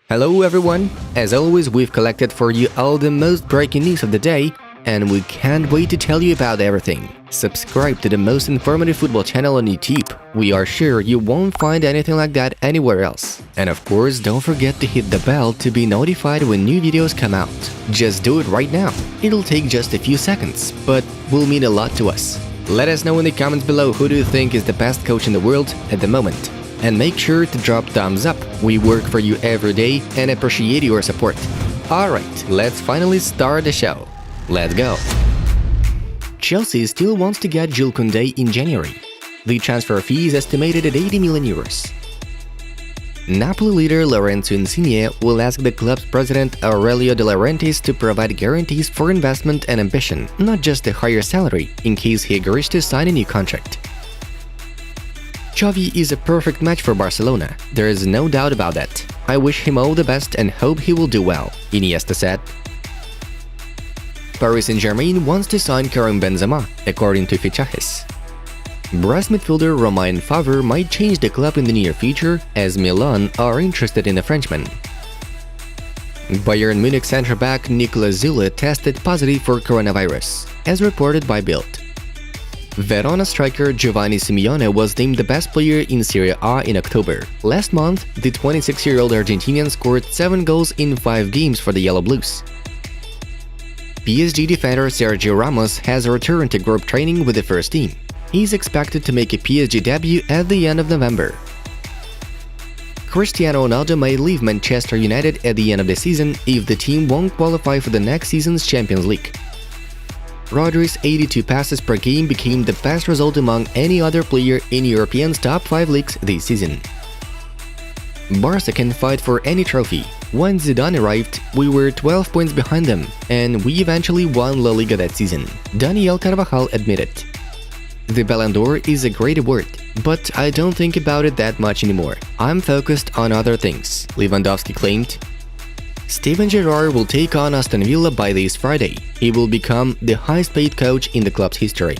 Hello everyone! As always, we've collected for you all the most breaking news of the day, and we can't wait to tell you about everything. Subscribe to the most informative football channel on YouTube. We are sure you won't find anything like that anywhere else. And of course, don't forget to hit the bell to be notified when new videos come out. Just do it right now. It'll take just a few seconds, but will mean a lot to us. Let us know in the comments below who do you think is the best coach in the world at the moment. And make sure to drop thumbs up. We work for you every day and appreciate your support. Alright, let's finally start the show. Let's go! Chelsea still wants to get Jules Koundé in January. The transfer fee is estimated at 80 million euros. Napoli leader Lorenzo Insigne will ask the club's president Aurelio De Laurentiis to provide guarantees for investment and ambition, not just a higher salary, in case he agrees to sign a new contract. Xavi is a perfect match for Barcelona, there is no doubt about that. I wish him all the best and hope he will do well, Iniesta said. Paris Saint-Germain wants to sign Karim Benzema, according to Fichajes. Brest midfielder Romain Favre might change the club in the near future, as Milan are interested in the Frenchman. Bayern Munich centre-back Nicolas Zule tested positive for coronavirus, as reported by Bild. Verona striker Giovanni Simeone was named the best player in Serie A in October. Last month, the 26-year-old Argentinian scored 7 goals in 5 games for the Yellow Blues. PSG defender Sergio Ramos has returned to group training with the first team. He's expected to make a PSG debut at the end of November. Cristiano Ronaldo may leave Manchester United at the end of the season if the team won't qualify for the next season's Champions League. Rodri's 82 passes per game became the best result among any other player in Europe's top 5 leagues this season. Barca can fight for any trophy. When Zidane arrived, we were 12 points behind them, and we eventually won La Liga that season, Daniel Carvajal admitted. The Ballon d'Or is a great award, but I don't think about it that much anymore. I'm focused on other things, Lewandowski claimed. Steven Gerrard will take on Aston Villa by this Friday. He will become the highest-paid coach in the club's history.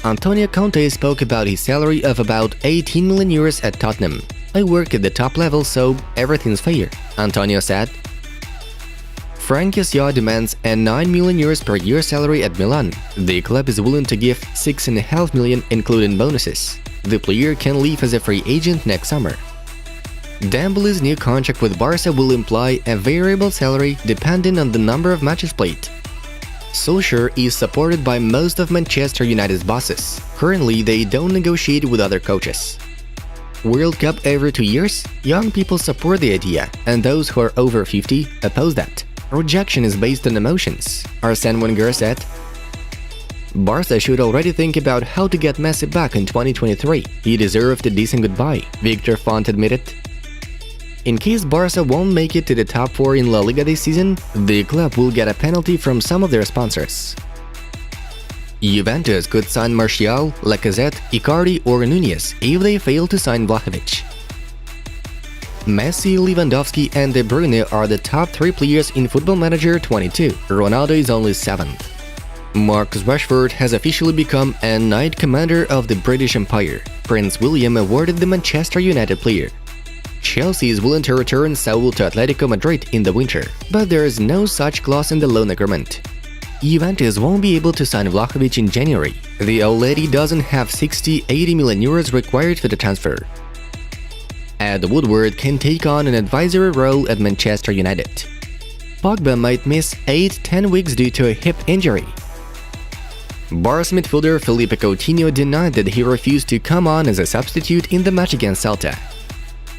Antonio Conte spoke about his salary of about 18 million euros at Tottenham. I work at the top level, so everything's fair, Antonio said. Frank Yassia demands a 9 million euros per year salary at Milan. The club is willing to give 6.5 million including bonuses. The player can leave as a free agent next summer. Dembele's new contract with Barca will imply a variable salary depending on the number of matches played. Solskjaer is supported by most of Manchester United's bosses. Currently, they don't negotiate with other coaches. World Cup every 2 years? Young people support the idea, and those who are over 50 oppose that. Rejection is based on emotions, Arsene Wenger said. Barca should already think about how to get Messi back in 2023. He deserved a decent goodbye, Victor Font admitted. In case Barca won't make it to the top 4 in La Liga this season, the club will get a penalty from some of their sponsors. Juventus could sign Martial, Lacazette, Icardi or Nunez if they fail to sign Vlahovic. Messi, Lewandowski and De Bruyne are the top 3 players in Football Manager 22. Ronaldo is only 7th. Marcus Rashford has officially become a Knight Commander of the British Empire. Prince William awarded the Manchester United player. Chelsea is willing to return Saul to Atletico Madrid in the winter, but there is no such clause in the loan agreement. Juventus won't be able to sign Vlahovic in January. The old lady doesn't have 60–80 million euros required for the transfer. Ed Woodward can take on an advisory role at Manchester United. Pogba might miss 8–10 weeks due to a hip injury. Barca midfielder Felipe Coutinho denied that he refused to come on as a substitute in the match against Celta.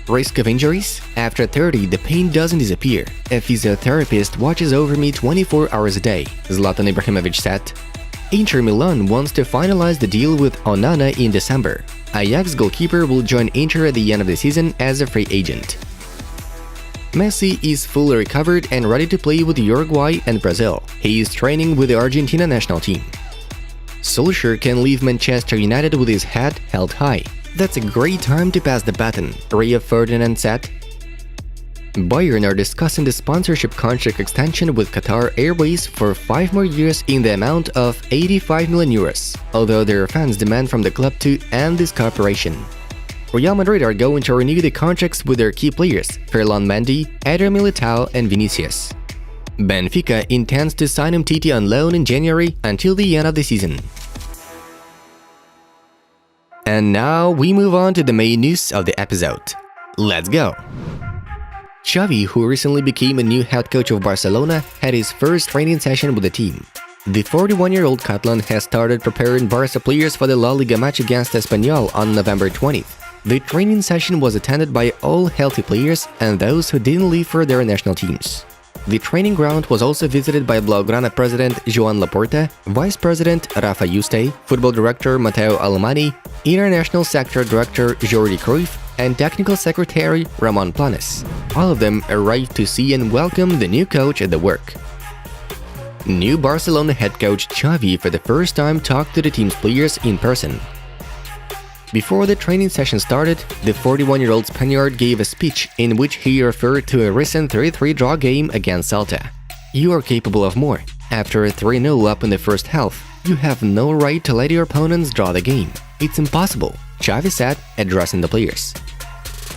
Risk of injuries? After 30, the pain doesn't disappear. A physiotherapist watches over me 24 hours a day, Zlatan Ibrahimovic said. Inter Milan wants to finalize the deal with Onana in December. Ajax goalkeeper will join Inter at the end of the season as a free agent. Messi is fully recovered and ready to play with Uruguay and Brazil. He is training with the Argentina national team. Solskjaer can leave Manchester United with his head held high. That's a great time to pass the baton, Rio Ferdinand said. Bayern are discussing the sponsorship contract extension with Qatar Airways for 5 more years in the amount of 85 million euros, although their fans demand from the club to end this cooperation. Real Madrid are going to renew the contracts with their key players, Ferland Mendy, Eder Militao, and Vinicius. Benfica intends to sign Umtiti on loan in January until the end of the season. And now we move on to the main news of the episode. Let's go! Xavi, who recently became a new head coach of Barcelona, had his first training session with the team. The 41-year-old Catalan has started preparing Barca players for the La Liga match against Espanyol on November 20th. The training session was attended by all healthy players and those who didn't leave for their national teams. The training ground was also visited by Blaugrana president Joan Laporta, vice president Rafa Yuste, football director Matteo Alemany, international sector director Jordi Cruyff, and technical secretary Ramon Planes. All of them arrived to see and welcome the new coach at the work. New Barcelona head coach Xavi for the first time talked to the team's players in person. Before the training session started, the 41-year-old Spaniard gave a speech in which he referred to a recent 3-3 draw game against Celta. "You are capable of more. After a 3-0 up in the first half, you have no right to let your opponents draw the game. It's impossible," Xavi said, addressing the players.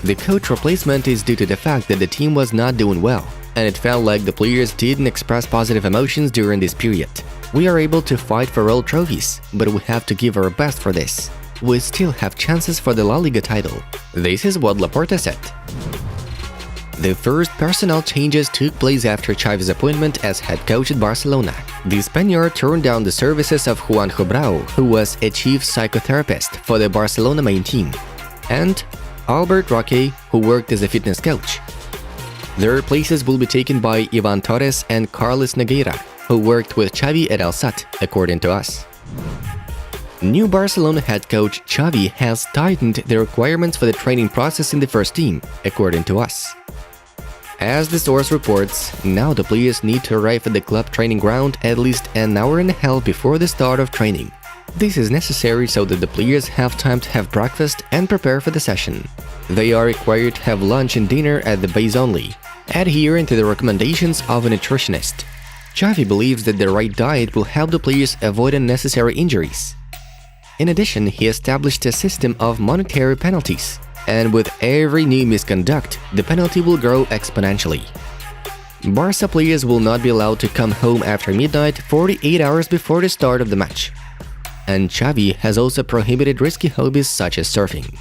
The coach replacement is due to the fact that the team was not doing well, and it felt like the players didn't express positive emotions during this period. "We are able to fight for all trophies, but we have to give our best for this. We still have chances for the La Liga title." This is what Laporta said. The first personnel changes took place after Xavi's appointment as head coach at Barcelona. The Spaniard turned down the services of Juanjo Brau, who was a chief psychotherapist for the Barcelona main team, and Albert Roque, who worked as a fitness coach. Their places will be taken by Ivan Torres and Carlos Nogueira, who worked with Xavi at El Sat, according to us. New Barcelona head coach Xavi has tightened the requirements for the training process in the first team, according to us. As the source reports, now the players need to arrive at the club training ground at least an hour and a half before the start of training. This is necessary so that the players have time to have breakfast and prepare for the session. They are required to have lunch and dinner at the base only, adhering to the recommendations of a nutritionist. Xavi believes that the right diet will help the players avoid unnecessary injuries. In addition, he established a system of monetary penalties, and with every new misconduct, the penalty will grow exponentially. Barca players will not be allowed to come home after midnight 48 hours before the start of the match. And Xavi has also prohibited risky hobbies such as surfing.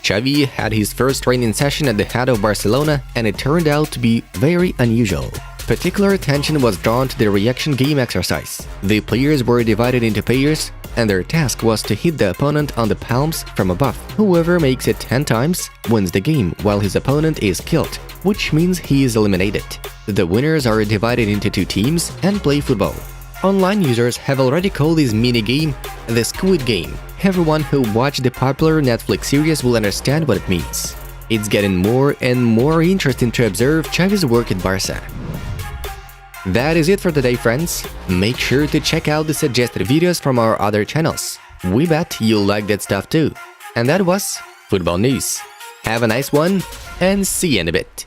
Xavi had his first training session at the head of Barcelona, and it turned out to be very unusual. Particular attention was drawn to the reaction game exercise. The players were divided into pairs, and their task was to hit the opponent on the palms from above. Whoever makes it 10 times wins the game, while his opponent is killed, which means he is eliminated. The winners are divided into 2 teams and play football. Online users have already called this mini-game the Squid game. Everyone who watched the popular Netflix series will understand what it means. It's getting more and more interesting to observe Xavi's work at Barca. That is it for today, friends. Make sure to check out the suggested videos from our other channels. We bet you'll like that stuff too. And that was Football News. Have a nice one, and see you in a bit.